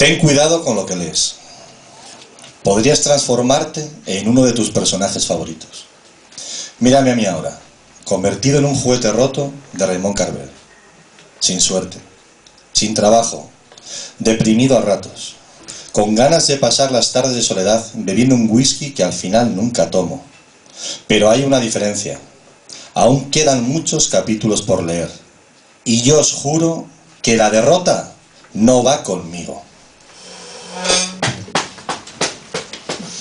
Ten cuidado con lo que lees. Podrías transformarte en uno de tus personajes favoritos. Mírame a mí ahora, convertido en un juguete roto de Raymond Carver. Sin suerte, sin trabajo, deprimido a ratos, con ganas de pasar las tardes de soledad bebiendo un whisky que al final nunca tomo. Pero hay una diferencia. Aún quedan muchos capítulos por leer. Y yo os juro que la derrota no va conmigo.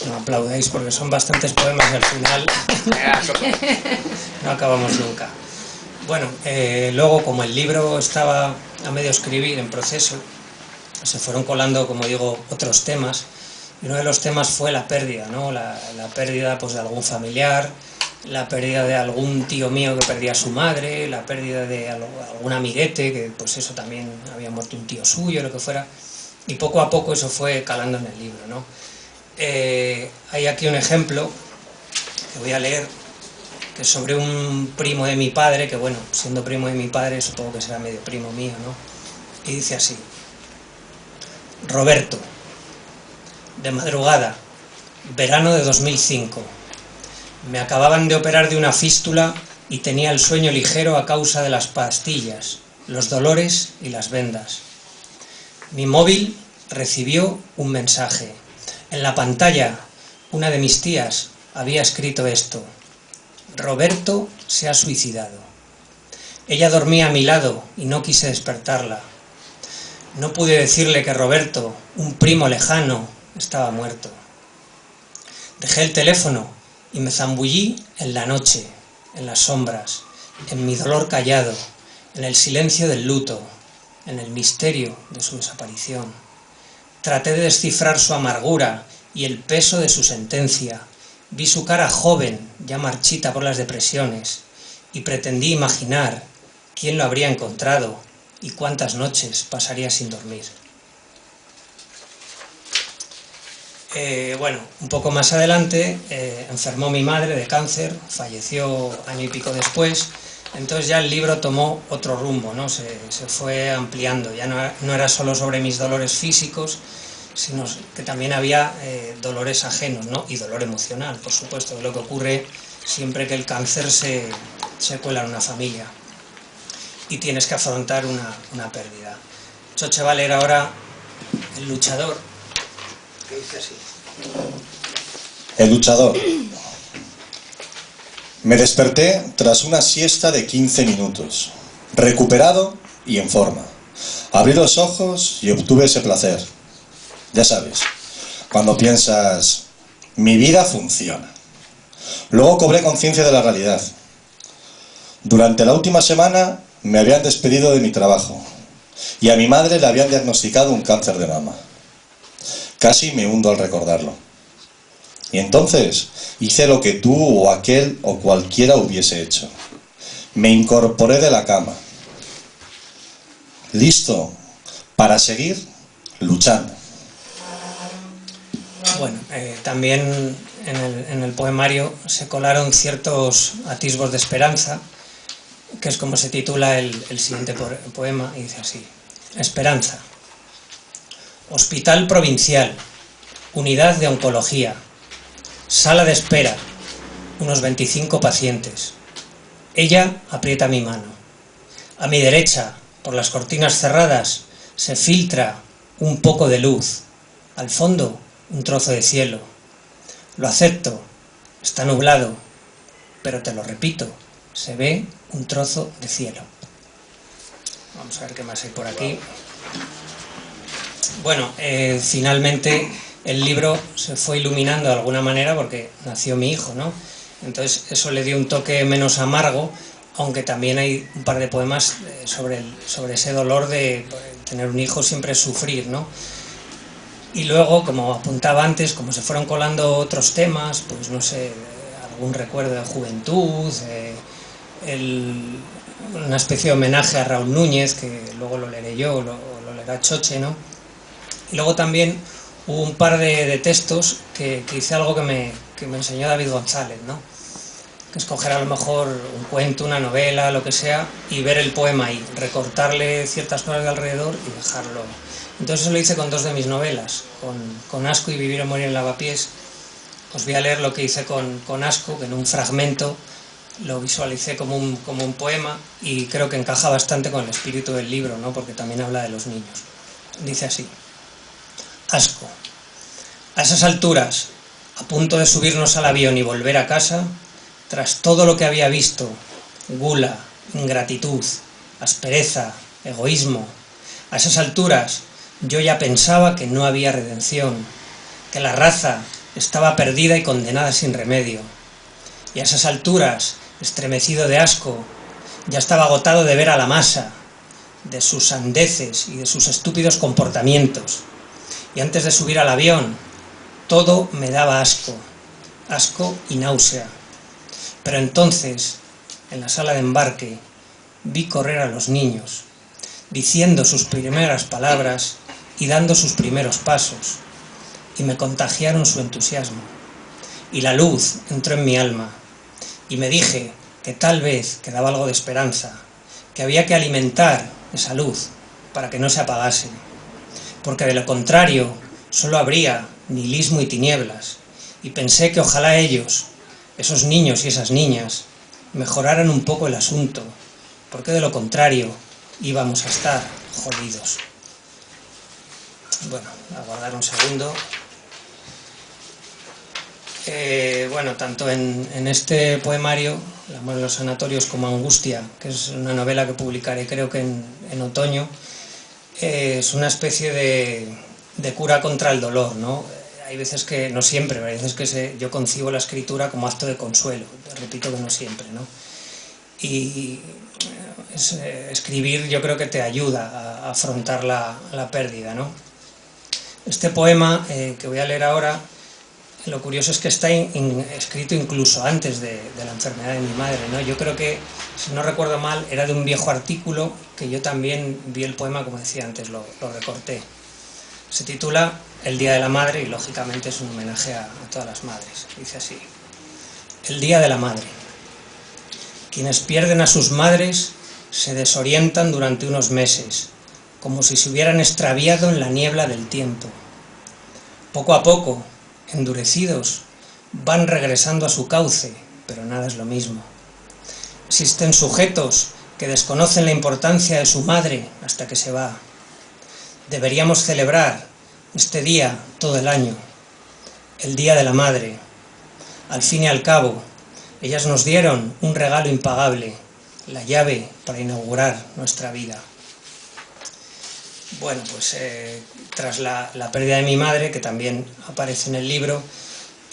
No aplaudáis porque son bastantes poemas y al final no acabamos nunca. Bueno, luego como el libro estaba a medio escribir, en proceso, se fueron colando, como digo, otros temas. Y uno de los temas fue la pérdida, ¿no? La pérdida pues, de algún familiar, la pérdida de algún tío mío que perdía a su madre, la pérdida de algún amiguete, que pues eso también había muerto un tío suyo, lo que fuera. Y poco a poco eso fue calando en el libro, ¿no? Hay aquí un ejemplo que voy a leer, que es sobre un primo de mi padre, que bueno, siendo primo de mi padre supongo que será medio primo mío, ¿no? Y dice así: Roberto, de madrugada, verano de 2005. Me acababan de operar de una fístula y tenía el sueño ligero a causa de las pastillas, los dolores y las vendas. Mi móvil recibió un mensaje. En la pantalla, una de mis tías había escrito esto: Roberto se ha suicidado. Ella dormía a mi lado y no quise despertarla. No pude decirle que Roberto, un primo lejano, estaba muerto. Dejé el teléfono y me zambullí en la noche, en las sombras, en mi dolor callado, en el silencio del luto, en el misterio de su desaparición. Traté de descifrar su amargura y el peso de su sentencia. Vi su cara joven, ya marchita por las depresiones, y pretendí imaginar quién lo habría encontrado y cuántas noches pasaría sin dormir. Bueno, un poco más adelante enfermó mi madre de cáncer, falleció año y pico después, entonces ya el libro tomó otro rumbo, ¿no? Se fue ampliando, ya no era solo sobre mis dolores físicos, sino que también había dolores ajenos, ¿no? Y dolor emocional, por supuesto, de lo que ocurre siempre que el cáncer se cuela en una familia y tienes que afrontar una pérdida. Choche va a leer ahora El luchador, que dice así. El luchador. Me desperté tras una siesta de 15 minutos, recuperado y en forma. Abrí los ojos y obtuve ese placer. Ya sabes, cuando piensas, mi vida funciona. Luego cobré conciencia de la realidad. Durante la última semana me habían despedido de mi trabajo y a mi madre le habían diagnosticado un cáncer de mama. Casi me hundo al recordarlo. Y entonces hice lo que tú o aquel o cualquiera hubiese hecho. Me incorporé de la cama, listo para seguir luchando. Bueno, también en el poemario se colaron ciertos atisbos de esperanza, que es como se titula el siguiente poema, y dice así: Esperanza. Hospital provincial, unidad de oncología, sala de espera, unos 25 pacientes. Ella aprieta mi mano. A mi derecha, por las cortinas cerradas, se filtra un poco de luz. Al fondo, un trozo de cielo. Lo acepto, está nublado, pero te lo repito, se ve un trozo de cielo. Vamos a ver qué más hay por aquí. Bueno, finalmente el libro se fue iluminando de alguna manera porque nació mi hijo, ¿no? Entonces eso le dio un toque menos amargo, aunque también hay un par de poemas sobre ese dolor de tener un hijo, siempre sufrir, ¿no? Y luego, como apuntaba antes, como se fueron colando otros temas, pues no sé, algún recuerdo de juventud, una especie de homenaje a Raúl Núñez, que luego lo leeré yo, o lo leerá Choche, ¿no? Y luego también hubo un par de textos que hice algo que me enseñó David González, ¿no? que escoger a lo mejor un cuento, una novela, lo que sea, y ver el poema ahí, recortarle ciertas cosas de alrededor y dejarlo. Entonces eso lo hice con dos de mis novelas, con Asco y Vivir o Morir en Lavapiés. Os voy a leer lo que hice con Asco, que en un fragmento lo visualicé como un poema, y creo que encaja bastante con el espíritu del libro, ¿no? Porque también habla de los niños. Dice así: Asco. A esas alturas, a punto de subirnos al avión y volver a casa, tras todo lo que había visto, gula, ingratitud, aspereza, egoísmo, a esas alturas yo ya pensaba que no había redención, que la raza estaba perdida y condenada sin remedio. Y a esas alturas, estremecido de asco, ya estaba agotado de ver a la masa, de sus sandeces y de sus estúpidos comportamientos. Y antes de subir al avión, todo me daba asco, asco y náusea. Pero entonces, en la sala de embarque, vi correr a los niños, diciendo sus primeras palabras y dando sus primeros pasos, y me contagiaron su entusiasmo. Y la luz entró en mi alma, y me dije que tal vez quedaba algo de esperanza, que había que alimentar esa luz para que no se apagase, porque de lo contrario solo habría nihilismo y tinieblas, y pensé que ojalá ellos, esos niños y esas niñas, mejoraran un poco el asunto, porque de lo contrario íbamos a estar jodidos. Bueno, aguardar un segundo. Bueno, tanto en este poemario, El amor en los sanatorios, como Angustia, que es una novela que publicaré creo que en otoño, es una especie de cura contra el dolor, ¿no? Hay veces que, no siempre, pero hay veces que yo concibo la escritura como acto de consuelo, repito que no siempre, ¿no? Y escribir yo creo que te ayuda a afrontar la pérdida, ¿no? Este poema que voy a leer ahora, lo curioso es que está escrito incluso antes de la enfermedad de mi madre, ¿no? Yo creo que, si no recuerdo mal, era de un viejo artículo que yo también vi el poema, como decía antes, lo recorté. Se titula El Día de la Madre y lógicamente es un homenaje a todas las madres. Dice así: El Día de la Madre. Quienes pierden a sus madres se desorientan durante unos meses, como si se hubieran extraviado en la niebla del tiempo. Poco a poco, endurecidos, van regresando a su cauce, pero nada es lo mismo. Existen sujetos que desconocen la importancia de su madre hasta que se va. Deberíamos celebrar este día todo el año, el Día de la Madre. Al fin y al cabo, ellas nos dieron un regalo impagable, la llave para inaugurar nuestra vida. Bueno, pues tras la pérdida de mi madre, que también aparece en el libro,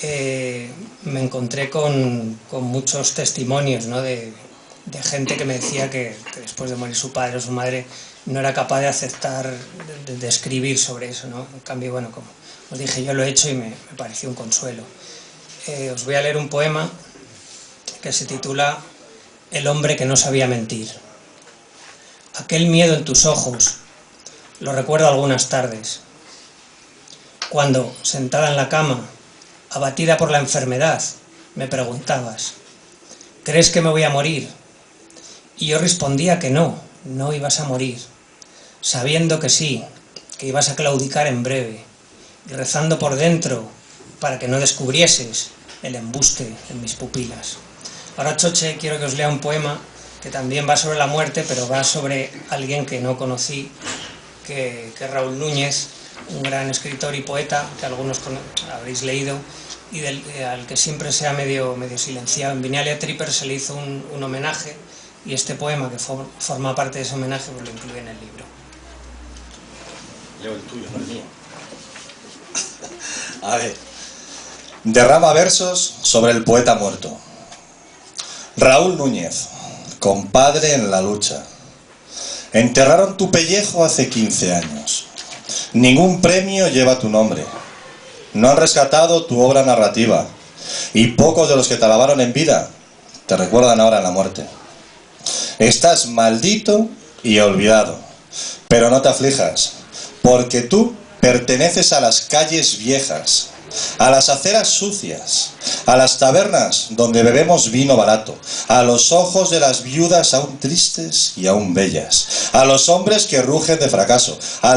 me encontré con muchos testimonios, ¿no? de gente que me decía que después de morir su padre o su madre no era capaz de aceptar, de escribir sobre eso, ¿no? En cambio, bueno, como os dije, yo lo he hecho y me pareció un consuelo. Os voy a leer un poema que se titula El hombre que no sabía mentir. Aquel miedo en tus ojos lo recuerdo algunas tardes, cuando, sentada en la cama, abatida por la enfermedad, me preguntabas: ¿crees que me voy a morir? Y yo respondía que no ibas a morir, sabiendo que sí, que ibas a claudicar en breve, y rezando por dentro para que no descubrieses el embuste en mis pupilas. Ahora, Choche, quiero que os lea un poema que también va sobre la muerte, pero va sobre alguien que no conocí, que es Raúl Núñez, un gran escritor y poeta que algunos habréis leído y al que siempre se ha medio silenciado. En Viñalia Tripper se le hizo un homenaje, y este poema, que forma parte de ese homenaje, pues lo incluye en el libro. Leo el tuyo, no el mío. A ver. Derrama versos sobre el poeta muerto. Raúl Núñez, compadre en la lucha. Enterraron tu pellejo hace 15 años. Ningún premio lleva tu nombre. No han rescatado tu obra narrativa. Y pocos de los que te alabaron en vida te recuerdan ahora en la muerte. Estás maldito y olvidado. Pero no te aflijas, porque tú perteneces a las calles viejas. a las aceras sucias, a las tabernas donde bebemos vino barato, a los ojos de las viudas aún tristes y aún bellas, a los hombres que rugen de fracaso, a los